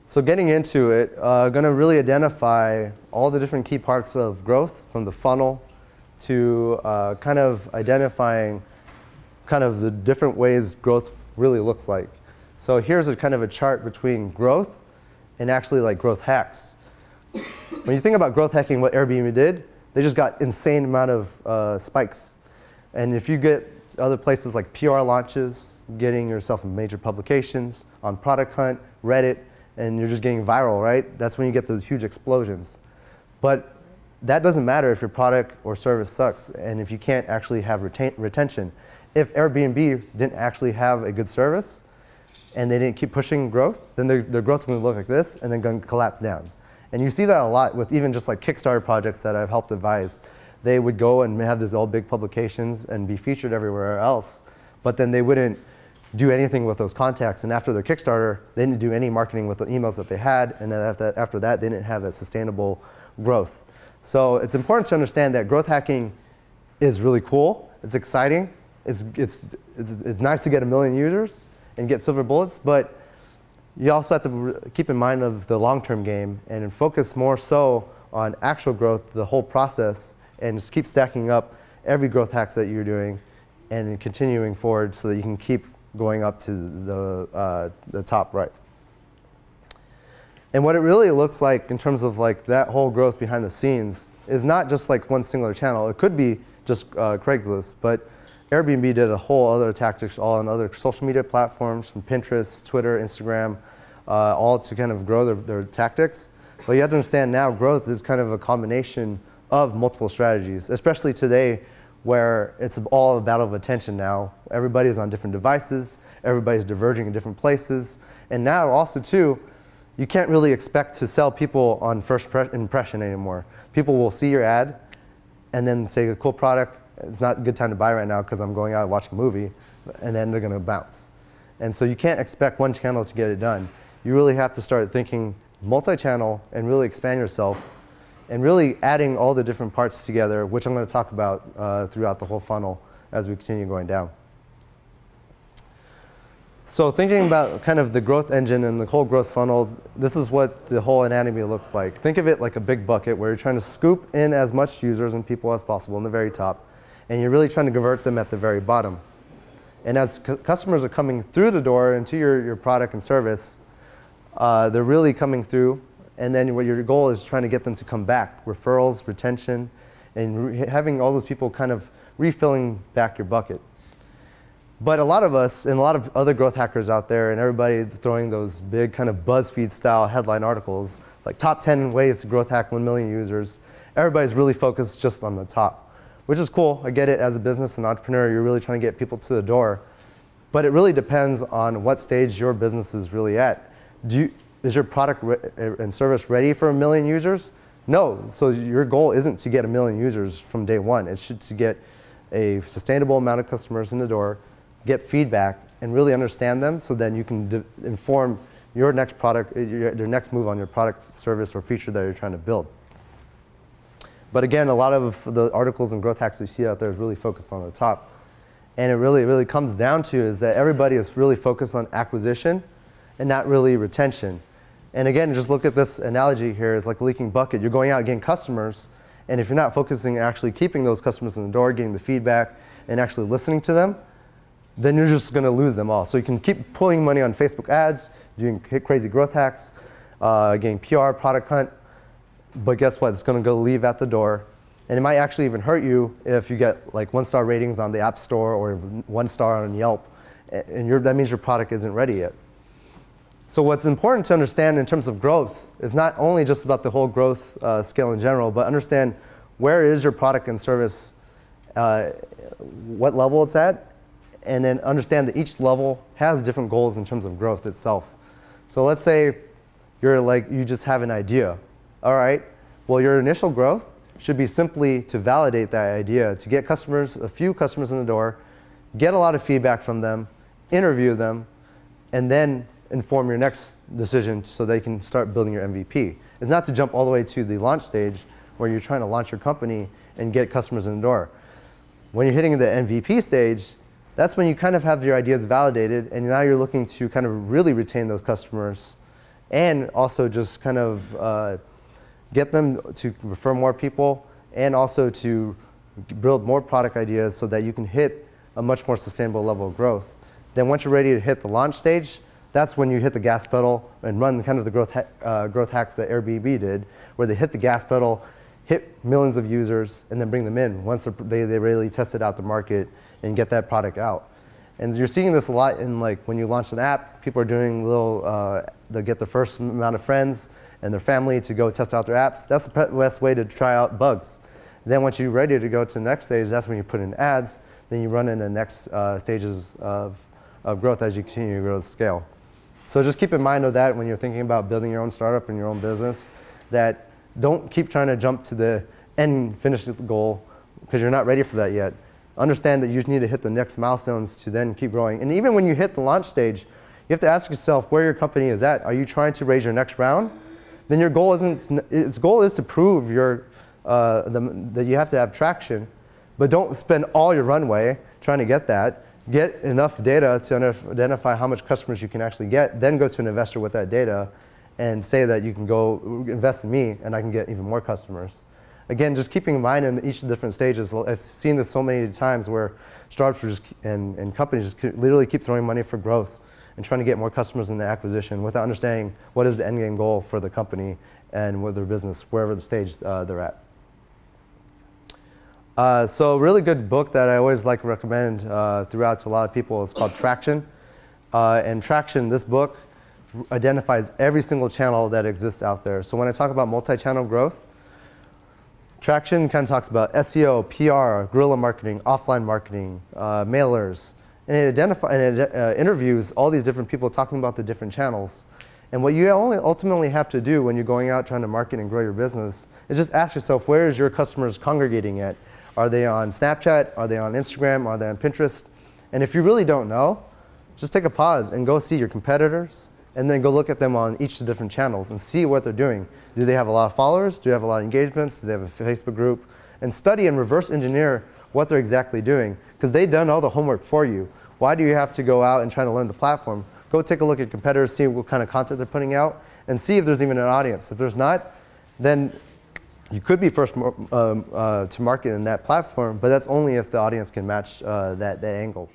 So getting into it, going to really identify all the different key parts of growth from the funnel to kind of identifying kind of the different ways growth really looks like. So here's a kind of a chart between growth and actually like growth hacks. When you think about growth hacking, what Airbnb did, they just got insane amount of spikes. And if you get other places like PR launches, getting yourself in major publications, on Product Hunt, Reddit, and you're just getting viral, right? That's when you get those huge explosions. But that doesn't matter if your product or service sucks and if you can't actually have retention. If Airbnb didn't actually have a good service and they didn't keep pushing growth, then their growth is going to look like this and then going to collapse down. And you see that a lot with even just like Kickstarter projects that I've helped advise. They would go and have these all big publications and be featured everywhere else, but then they wouldn't do anything with those contacts. And after their Kickstarter, they didn't do any marketing with the emails that they had, and then after that, they didn't have that sustainable growth. So it's important to understand that growth hacking is really cool. It's exciting. It's nice to get 1 million users and get silver bullets, but you also have to keep in mind of the long-term game and focus more so on actual growth, the whole process, and just keep stacking up every growth hacks that you're doing and continuing forward so that you can keep going up to the top right. And what it really looks like in terms of like that whole growth behind the scenes is not just like one singular channel. It could be just Craigslist, but Airbnb did a whole other tactics all on other social media platforms from Pinterest, Twitter, Instagram, all to kind of grow their tactics. But you have to understand now growth is kind of a combination of multiple strategies, especially today where it's all a battle of attention now. Everybody's on different devices, everybody's diverging in different places, and now also too, you can't really expect to sell people on first impression anymore. People will see your ad and then say, a cool product, it's not a good time to buy right now because I'm going out and watching a movie, and then they're going to bounce. And so you can't expect one channel to get it done. You really have to start thinking multi-channel and really expand yourself and really adding all the different parts together, which I'm going to talk about throughout the whole funnel as we continue going down. So thinking about kind of the growth engine and the whole growth funnel, this is what the whole anatomy looks like. Think of it like a big bucket where you're trying to scoop in as much users and people as possible in the very top, and you're really trying to convert them at the very bottom. And as customers are coming through the door into your product and service, they're really coming through, and then what your goal is trying to get them to come back. Referrals, retention, and having all those people kind of refilling back your bucket. But a lot of us, and a lot of other growth hackers out there, and everybody throwing those big kind of BuzzFeed style headline articles, like top 10 ways to growth hack 1 million users. Everybody's really focused just on the top, which is cool. I get it. As a business and entrepreneur, you're really trying to get people to the door. But it really depends on what stage your business is really at. Is your product and service ready for 1 million users? No. So your goal isn't to get 1 million users from day one. It should to get a sustainable amount of customers in the door, get feedback, and really understand them so then you can inform your next product, your next move on your product, service, or feature that you're trying to build. But again, a lot of the articles and growth hacks you see out there is really focused on the top. And it really comes down to is that everybody is really focused on acquisition and not really retention. And again, just look at this analogy here. It's like a leaking bucket. You're going out getting customers, and if you're not focusing on actually keeping those customers in the door, getting the feedback, and actually listening to them, then you're just going to lose them all. So you can keep pulling money on Facebook ads, doing crazy growth hacks, getting PR, Product Hunt, but guess what? It's going to go leave at the door. And it might actually even hurt you if you get like 1-star ratings on the App Store or 1 star on Yelp, and that means your product isn't ready yet. So what's important to understand in terms of growth is not only just about the whole growth scale in general, but understand where is your product and service, what level it's at, and then understand that each level has different goals in terms of growth itself. So let's say you just have an idea. All right, well, your initial growth should be simply to validate that idea, to get customers, a few customers in the door, get a lot of feedback from them, interview them, and then inform your next decision so they can start building your MVP. It's not to jump all the way to the launch stage where you're trying to launch your company and get customers in the door. When you're hitting the MVP stage, that's when you kind of have your ideas validated, and now you're looking to kind of really retain those customers and also just kind of get them to refer more people, and also to build more product ideas so that you can hit a much more sustainable level of growth. Then once you're ready to hit the launch stage, that's when you hit the gas pedal and run kind of the growth hacks that Airbnb did, where they hit the gas pedal, hit millions of users, and then bring them in once they really tested out the market and get that product out. And you're seeing this a lot in, like, when you launch an app, people are doing little, they'll get their first amount of friends and their family to go test out their apps. That's the best way to try out bugs. Then once you're ready to go to the next stage, that's when you put in ads. Then you run in the next stages of growth as you continue to grow the scale. So just keep in mind of that when you're thinking about building your own startup and your own business, that don't keep trying to jump to the end finish goal because you're not ready for that yet. Understand that you need to hit the next milestones to then keep growing. And even when you hit the launch stage, you have to ask yourself where your company is at. Are you trying to raise your next round? Then your goal its goal is to prove that you have to have traction, but don't spend all your runway trying to get that. Get enough data to identify how much customers you can actually get, then go to an investor with that data and say that you can go invest in me and I can get even more customers. Again, just keeping in mind in each of the different stages, I've seen this so many times where startups and companies just literally keep throwing money for growth and trying to get more customers in the acquisition without understanding what is the end game goal for the company and with their business, wherever the stage they're at. So a really good book that I always like to recommend throughout to a lot of people is called Traction. And Traction, this book, identifies every single channel that exists out there. So when I talk about multi-channel growth, Traction kind of talks about SEO, PR, guerrilla marketing, offline marketing, mailers, and it interviews all these different people talking about the different channels. And what you ultimately have to do when you're going out trying to market and grow your business is just ask yourself, where is your customers congregating at? Are they on Snapchat? Are they on Instagram? Are they on Pinterest? And if you really don't know, just take a pause and go see your competitors and then go look at them on each of the different channels and see what they're doing. Do they have a lot of followers? Do they have a lot of engagements? Do they have a Facebook group? And study and reverse engineer what they're exactly doing, because they've done all the homework for you. Why do you have to go out and try to learn the platform? Go take a look at competitors, see what kind of content they're putting out, and see if there's even an audience. If there's not, then you could be first to market in that platform, but that's only if the audience can match that angle.